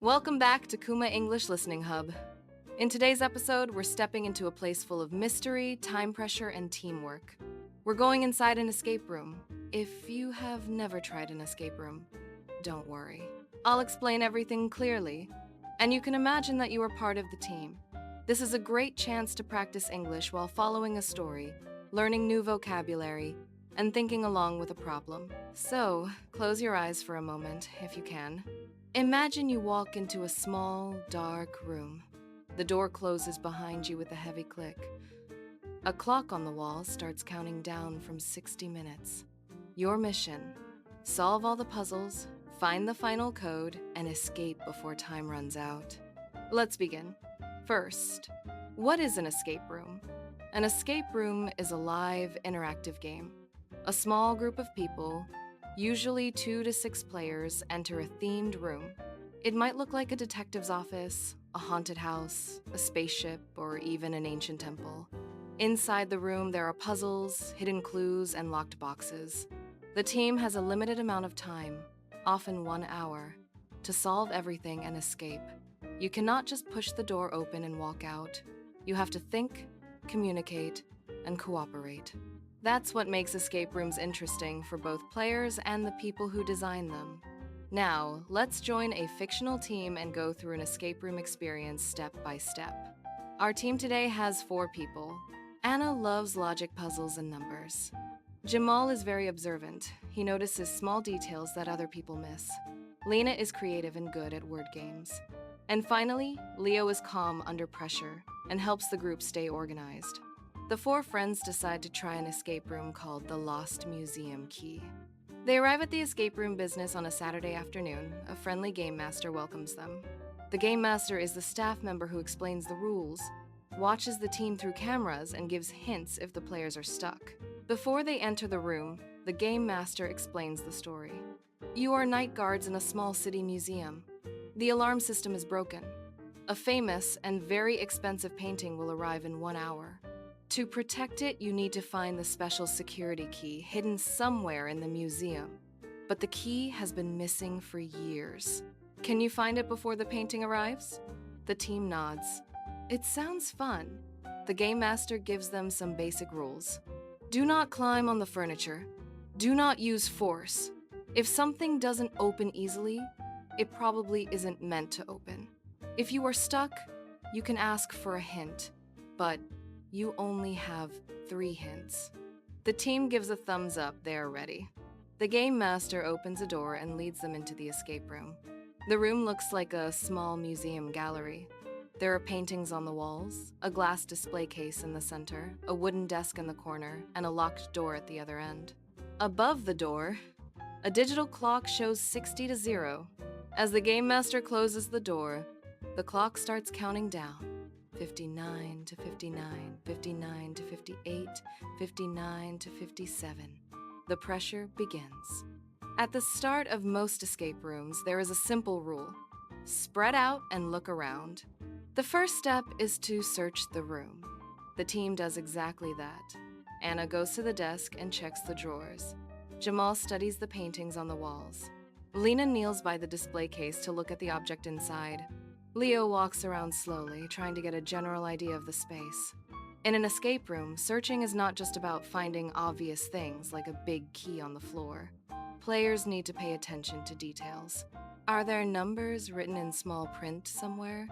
Welcome back to Kuma English Listening Hub. In today's episode, we're stepping into a place full of mystery, time pressure, and teamwork. We're going inside an escape room. If you have never tried an escape room, don't worry. I'll explain everything clearly, and you can imagine that you are part of the team. This is a great chance to practice English while following a story, learning new vocabulary, and thinking along with a problem. So, close your eyes for a moment, if you can. Imagine you walk into a small, dark room. The door closes behind you with a heavy click. A clock on the wall starts counting down from 60 minutes. Your mission: solve all the puzzles, find the final code, and escape before time runs out. Let's begin. First, what is an escape room? An escape room is a live, interactive game. A small group of people, usually 2 to 6 players, enter a themed room. It might look like a detective's office, a haunted house, a spaceship, or even an ancient temple. Inside the room, there are puzzles, hidden clues, and locked boxes. The team has a limited amount of time, often 1 hour, to solve everything and escape. You cannot just push the door open and walk out. You have to think, communicate, and cooperate. That's what makes escape rooms interesting for both players and the people who design them. Now, let's join a fictional team and go through an escape room experience step by step. Our team today has 4 people. Anna loves logic puzzles and numbers. Jamal is very observant. He notices small details that other people miss. Lena is creative and good at word games. And finally, Leo is calm under pressure and helps the group stay organized. The 4 friends decide to try an escape room called the Lost Museum Key. They arrive at the escape room business on a Saturday afternoon. A friendly game master welcomes them. The game master is the staff member who explains the rules, watches the team through cameras, and gives hints if the players are stuck. Before they enter the room, the game master explains the story. You are night guards in a small city museum. The alarm system is broken. A famous and very expensive painting will arrive in 1 hour. To protect it, you need to find the special security key hidden somewhere in the museum. But the key has been missing for years. Can you find it before the painting arrives? The team nods. It sounds fun. The game master gives them some basic rules. Do not climb on the furniture. Do not use force. If something doesn't open easily, it probably isn't meant to open. If you are stuck, you can ask for a hint, but you only have 3 hints. The team gives a thumbs up. They are ready. The game master opens a door and leads them into the escape room. The room looks like a small museum gallery. There are paintings on the walls, a glass display case in the center, a wooden desk in the corner, and a locked door at the other end. Above the door, a digital clock shows 60 to 0. As the game master closes the door, the clock starts counting down. 59 to 59, 59 to 58, 59 to 57. The pressure begins. At the start of most escape rooms, there is a simple rule: spread out and look around. The first step is to search the room. The team does exactly that. Anna goes to the desk and checks the drawers. Jamal studies the paintings on the walls. Lena kneels by the display case to look at the object inside. Leo walks around slowly, trying to get a general idea of the space. In an escape room, searching is not just about finding obvious things like a big key on the floor. Players need to pay attention to details. Are there numbers written in small print somewhere?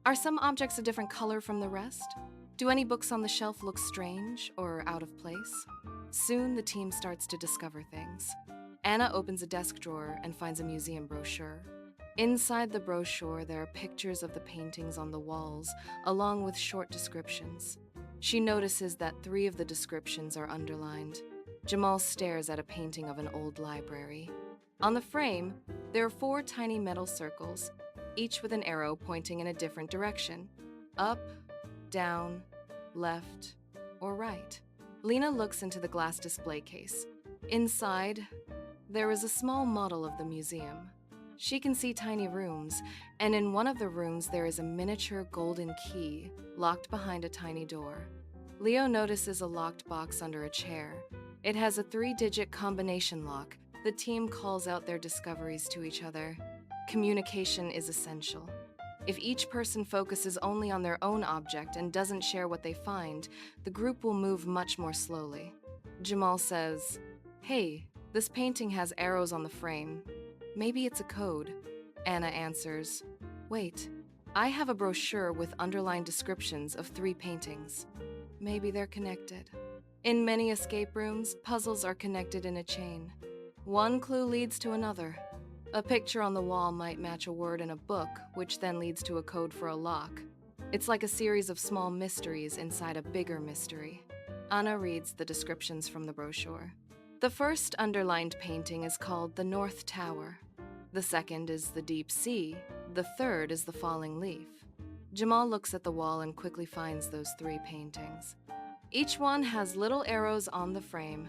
Are some objects a different color from the rest? Do any books on the shelf look strange or out of place? Soon, the team starts to discover things. Anna opens a desk drawer and finds a museum brochure. Inside the brochure, there are pictures of the paintings on the walls, along with short descriptions. She notices that 3 of the descriptions are underlined. Jamal stares at a painting of an old library. On the frame, there are 4 tiny metal circles, each with an arrow pointing in a different direction: up, down, left, or right. Lena looks into the glass display case. Inside, there is a small model of the museum. She can see tiny rooms, and in one of the rooms there is a miniature golden key locked behind a tiny door. Leo notices a locked box under a chair. It has a 3-digit combination lock. The team calls out their discoveries to each other. Communication is essential. If each person focuses only on their own object and doesn't share what they find, the group will move much more slowly. Jamal says, "Hey, this painting has arrows on the frame. Maybe it's a code." Anna answers, "Wait, I have a brochure with underlined descriptions of 3 paintings. Maybe they're connected." In many escape rooms, puzzles are connected in a chain. One clue leads to another. A picture on the wall might match a word in a book, which then leads to a code for a lock. It's like a series of small mysteries inside a bigger mystery. Anna reads the descriptions from the brochure. The first underlined painting is called the North Tower. The second is the Deep Sea. The third is the Falling Leaf. Jamal looks at the wall and quickly finds those 3 paintings. Each one has little arrows on the frame.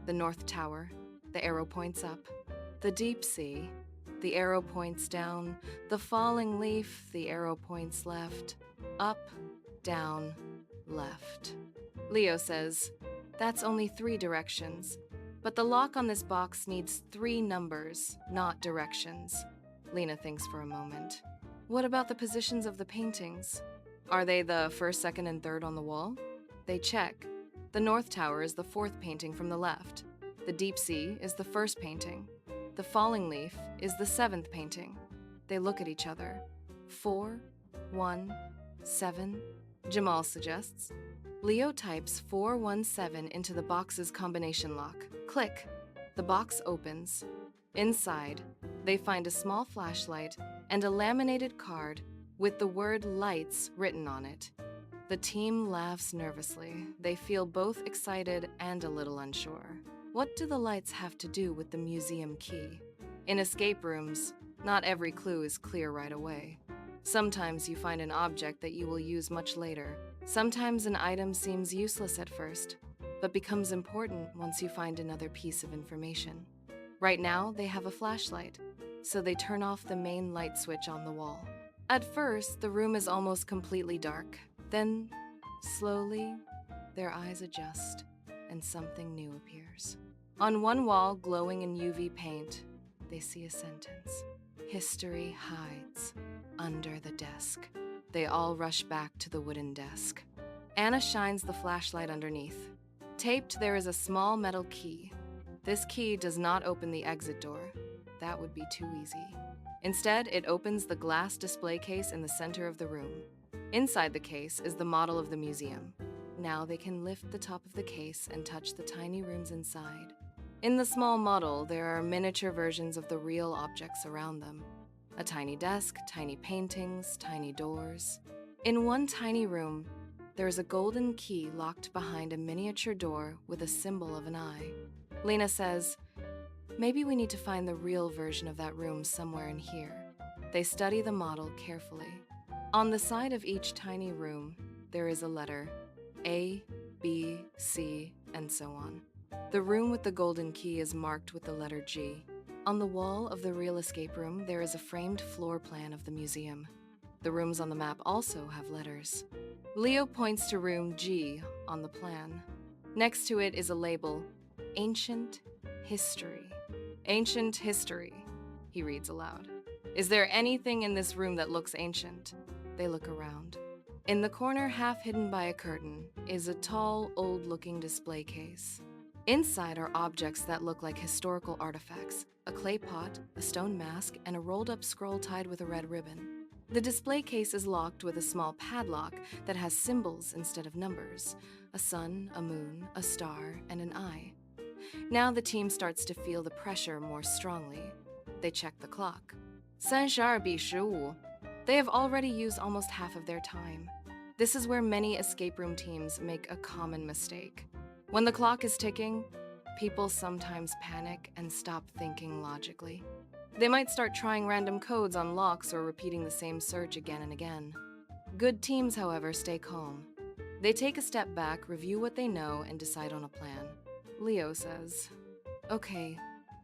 The North Tower, the arrow points up. The Deep Sea, the arrow points down. The Falling Leaf, the arrow points left. Up, down, left. Leo says, "That's only 3 directions. But the lock on this box needs 3 numbers, not directions." Lena thinks for a moment. "What about the positions of the paintings? Are they the first, second, and third on the wall?" They check. The North Tower is the 4th painting from the left. The Deep Sea is the 1st painting. The Falling Leaf is the 7th painting. They look at each other. 4, 1, 7, Jamal suggests. Leo types 417 into the box's combination lock. Click. The box opens. Inside, they find a small flashlight and a laminated card with the word lights written on it. The team laughs nervously. They feel both excited and a little unsure. What do the lights have to do with the museum key? In escape rooms, not every clue is clear right away. Sometimes you find an object that you will use much later. Sometimes an item seems useless at first, but becomes important once you find another piece of information. Right now, they have a flashlight, so they turn off the main light switch on the wall. At first, the room is almost completely dark. Then, slowly, their eyes adjust, and something new appears. On one wall, glowing in UV paint, they see a sentence. "History hides under the desk." They all rush back to the wooden desk. Anna shines the flashlight underneath. Taped, there is a small metal key. This key does not open the exit door. That would be too easy. Instead, it opens the glass display case in the center of the room. Inside the case is the model of the museum. Now they can lift the top of the case and touch the tiny rooms inside. In the small model, there are miniature versions of the real objects around them. A tiny desk, tiny paintings, tiny doors. In one tiny room, there is a golden key locked behind a miniature door with a symbol of an eye. Lena says, "Maybe we need to find the real version of that room somewhere in here." They study the model carefully. On the side of each tiny room, there is a letter, A, B, C, and so on. The room with the golden key is marked with the letter G. On the wall of the real escape room, there is a framed floor plan of the museum. The rooms on the map also have letters. Leo points to room G on the plan. Next to it is a label, Ancient History. "Ancient history," he reads aloud. "Is there anything in this room that looks ancient?" They look around. In the corner, half hidden by a curtain, is a tall, old-looking display case. Inside are objects that look like historical artifacts, a clay pot, a stone mask, and a rolled-up scroll tied with a red ribbon. The display case is locked with a small padlock that has symbols instead of numbers, a sun, a moon, a star, and an eye. Now the team starts to feel the pressure more strongly. They check the clock. 32:15. They have already used almost half of their time. This is where many escape room teams make a common mistake. When the clock is ticking, people sometimes panic and stop thinking logically. They might start trying random codes on locks or repeating the same search again and again. Good teams, however, stay calm. They take a step back, review what they know, and decide on a plan. Leo says, "Okay,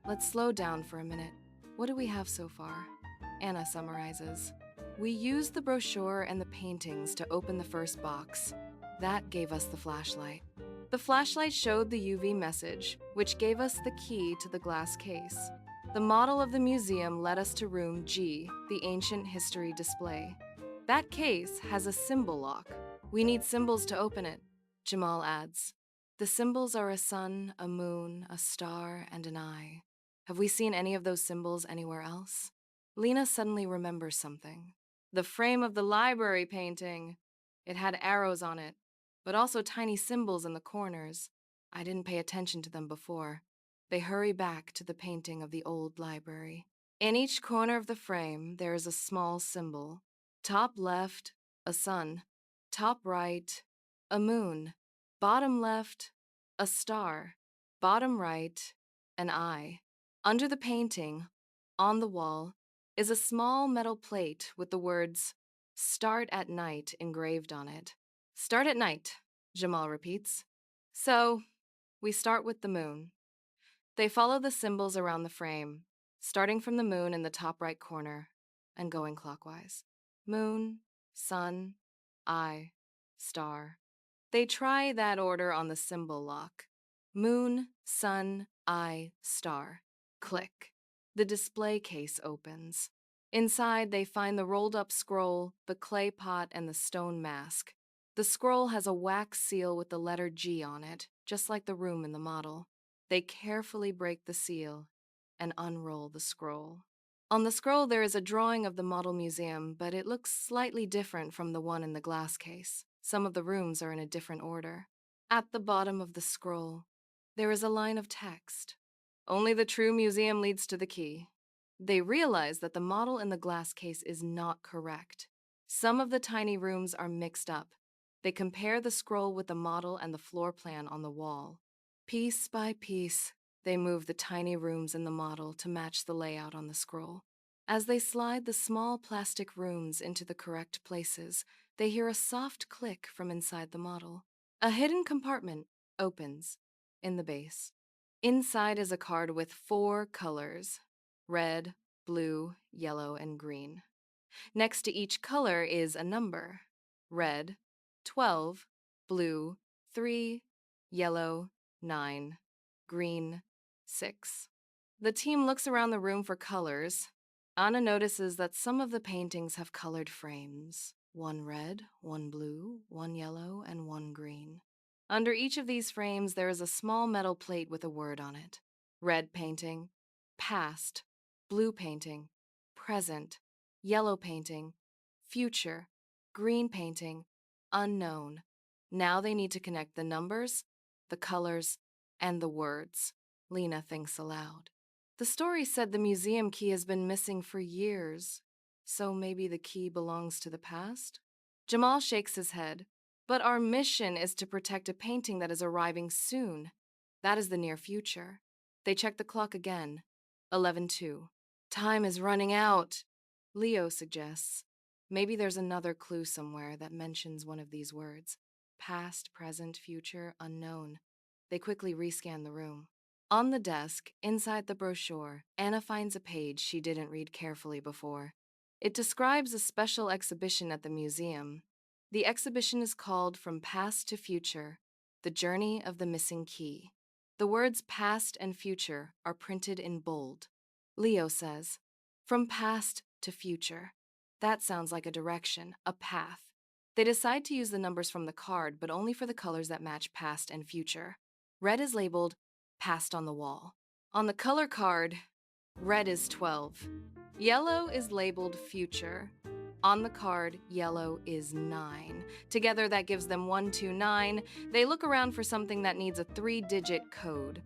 let's slow down for a minute. What do we have so far?" Anna summarizes. "We used the brochure and the paintings to open the first box. That gave us the flashlight. The flashlight showed the UV message, which gave us the key to the glass case. The model of the museum led us to room G, the ancient history display. That case has a symbol lock. We need symbols to open it, Jamal adds. The symbols are a sun, a moon, a star, and an eye. Have we seen any of those symbols anywhere else? Lena suddenly remembers something. The frame of the library painting. It had arrows on it, but also tiny symbols in the corners. I didn't pay attention to them before. They hurry back to the painting of the old library. In each corner of the frame, there is a small symbol. Top left, a sun. Top right, a moon. Bottom left, a star. Bottom right, an eye. Under the painting, on the wall, is a small metal plate with the words, "Start at night" engraved on it. "Start at night," Jamal repeats. So, we start with the moon. They follow the symbols around the frame, starting from the moon in the top right corner and going clockwise. Moon, sun, eye, star. They try that order on the symbol lock. Moon, sun, eye, star. Click. The display case opens. Inside, they find the rolled-up scroll, the clay pot, and the stone mask. The scroll has a wax seal with the letter G on it, just like the room in the model. They carefully break the seal and unroll the scroll. On the scroll, there is a drawing of the model museum, but it looks slightly different from the one in the glass case. Some of the rooms are in a different order. At the bottom of the scroll, there is a line of text. Only the true museum leads to the key. They realize that the model in the glass case is not correct. Some of the tiny rooms are mixed up. They compare the scroll with the model and the floor plan on the wall. Piece by piece, they move the tiny rooms in the model to match the layout on the scroll. As they slide the small plastic rooms into the correct places, they hear a soft click from inside the model. A hidden compartment opens in the base. Inside is a card with 4 colors: red, blue, yellow, and green. Next to each color is a number: red, 12, blue, 3, yellow, 9, green, 6. The team looks around the room for colors. Anna notices that some of the paintings have colored frames: 1 red, 1 blue, 1 yellow, and 1 green. Under each of these frames, there is a small metal plate with a word on it: red painting, past; blue painting, present; yellow painting, future; green painting, unknown. Now they need to connect the numbers, the colors, and the words. Lena thinks aloud. The story said the museum key has been missing for years, so maybe the key belongs to the past? Jamal shakes his head. But our mission is to protect a painting that is arriving soon. That is the near future. They check the clock again. 11:02. Time is running out, Leo suggests. Maybe there's another clue somewhere that mentions one of these words: past, present, future, unknown. They quickly rescan the room. On the desk, inside the brochure, Anna finds a page she didn't read carefully before. It describes a special exhibition at the museum. The exhibition is called From Past to Future: The Journey of the Missing Key. The words past and future are printed in bold. Leo says, "From past to future." That sounds like a direction, a path. They decide to use the numbers from the card, but only for the colors that match past and future. Red is labeled past on the wall. On the color card, red is 12. Yellow is labeled future. On the card, yellow is 9. Together, that gives them 129. They look around for something that needs a 3-digit code.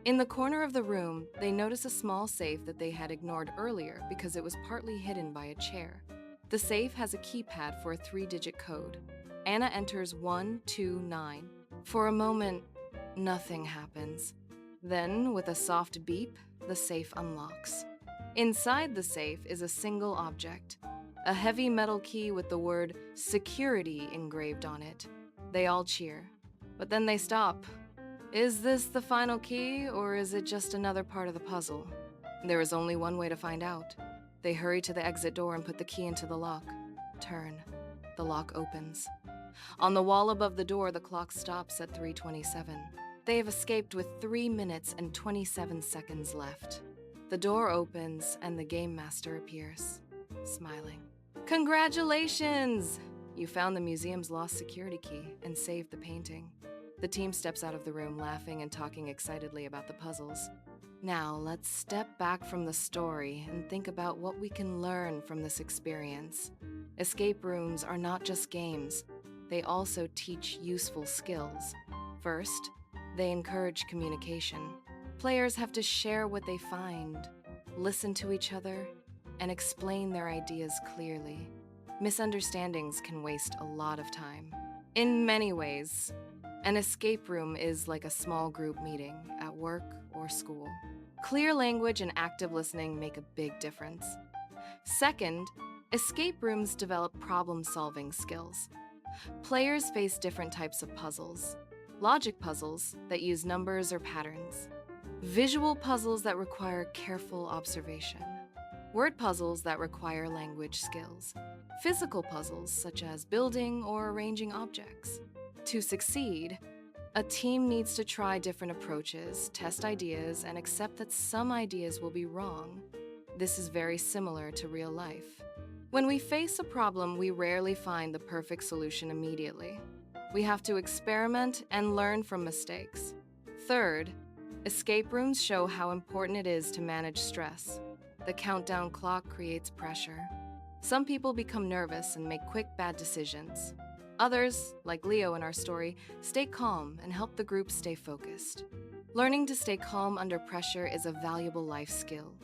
In the corner of the room, they notice a small safe that they had ignored earlier because it was partly hidden by a chair. The safe has a keypad for a 3-digit code. Anna enters 129. For a moment, nothing happens. Then, with a soft beep, the safe unlocks. Inside the safe is a single object: a heavy metal key with the word security engraved on it. They all cheer, but then they stop. Is this the final key, or is it just another part of the puzzle? There is only one way to find out. They hurry to the exit door and put the key into the lock. Turn. The lock opens. On the wall above the door, the clock stops at 3:27. They have escaped with 3 minutes and 27 seconds left. The door opens and the game master appears, smiling. Congratulations! You found the museum's lost security key and saved the painting. The team steps out of the room laughing and talking excitedly about the puzzles. Now, let's step back from the story and think about what we can learn from this experience. Escape rooms are not just games, they also teach useful skills. First, they encourage communication. Players have to share what they find, listen to each other, and explain their ideas clearly. Misunderstandings can waste a lot of time. In many ways, an escape room is like a small group meeting at work or school. Clear language and active listening make a big difference. Second, escape rooms develop problem-solving skills. Players face different types of puzzles. Logic puzzles that use numbers or patterns. Visual puzzles that require careful observation. Word puzzles that require language skills. Physical puzzles such as building or arranging objects. To succeed, a team needs to try different approaches, test ideas, and accept that some ideas will be wrong. This is very similar to real life. When we face a problem, we rarely find the perfect solution immediately. We have to experiment and learn from mistakes. Third, escape rooms show how important it is to manage stress. The countdown clock creates pressure. Some people become nervous and make quick, bad decisions. Others, like Leo in our story, stay calm and help the group stay focused. Learning to stay calm under pressure is a valuable life skill.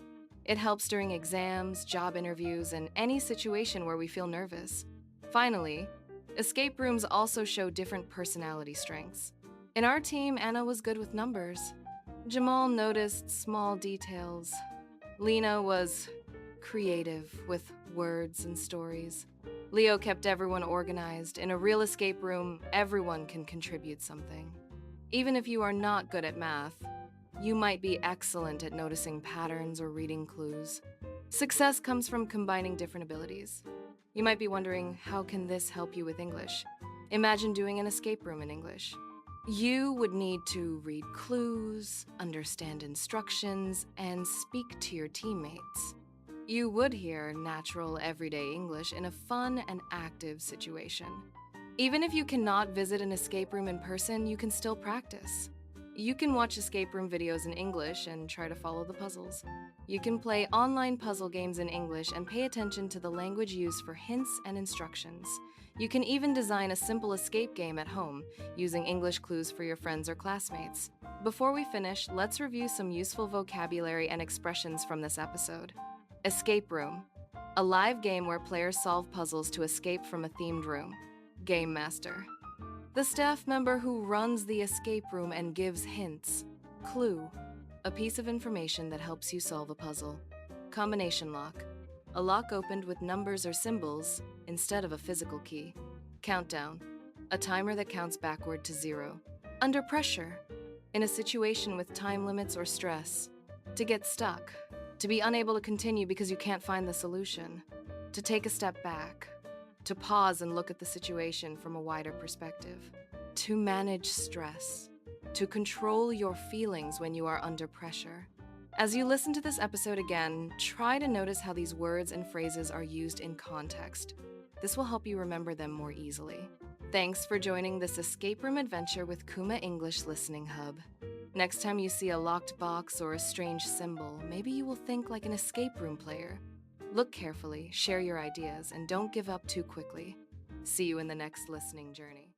It helps during exams, job interviews, and any situation where we feel nervous. Finally, escape rooms also show different personality strengths. In our team, Anna was good with numbers. Jamal noticed small details. Lena was creative with words and stories. Leo kept everyone organized. In a real escape room, everyone can contribute something. Even if you are not good at math, you might be excellent at noticing patterns or reading clues. Success comes from combining different abilities. You might be wondering, how can this help you with English? Imagine doing an escape room in English. You would need to read clues, understand instructions, and speak to your teammates. You would hear natural, everyday English in a fun and active situation. Even if you cannot visit an escape room in person, you can still practice. You can watch escape room videos in English and try to follow the puzzles. You can play online puzzle games in English and pay attention to the language used for hints and instructions. You can even design a simple escape game at home, using English clues for your friends or classmates. Before we finish, let's review some useful vocabulary and expressions from this episode. Escape room, a live game where players solve puzzles to escape from a themed room. Game master, the staff member who runs the escape room and gives hints. Clue, a piece of information that helps you solve a puzzle. Combination lock, a lock opened with numbers or symbols instead of a physical key. Countdown, a timer that counts backward to 0. Under pressure, in a situation with time limits or stress. To get stuck, to be unable to continue because you can't find the solution. To take a step back, to pause and look at the situation from a wider perspective. To manage stress, to control your feelings when you are under pressure. As you listen to this episode again, try to notice how these words and phrases are used in context. This will help you remember them more easily. Thanks for joining this escape room adventure with Kuma English Listening Hub. Next time you see a locked box or a strange symbol, maybe you will think like an escape room player. Look carefully, share your ideas, and don't give up too quickly. See you in the next listening journey.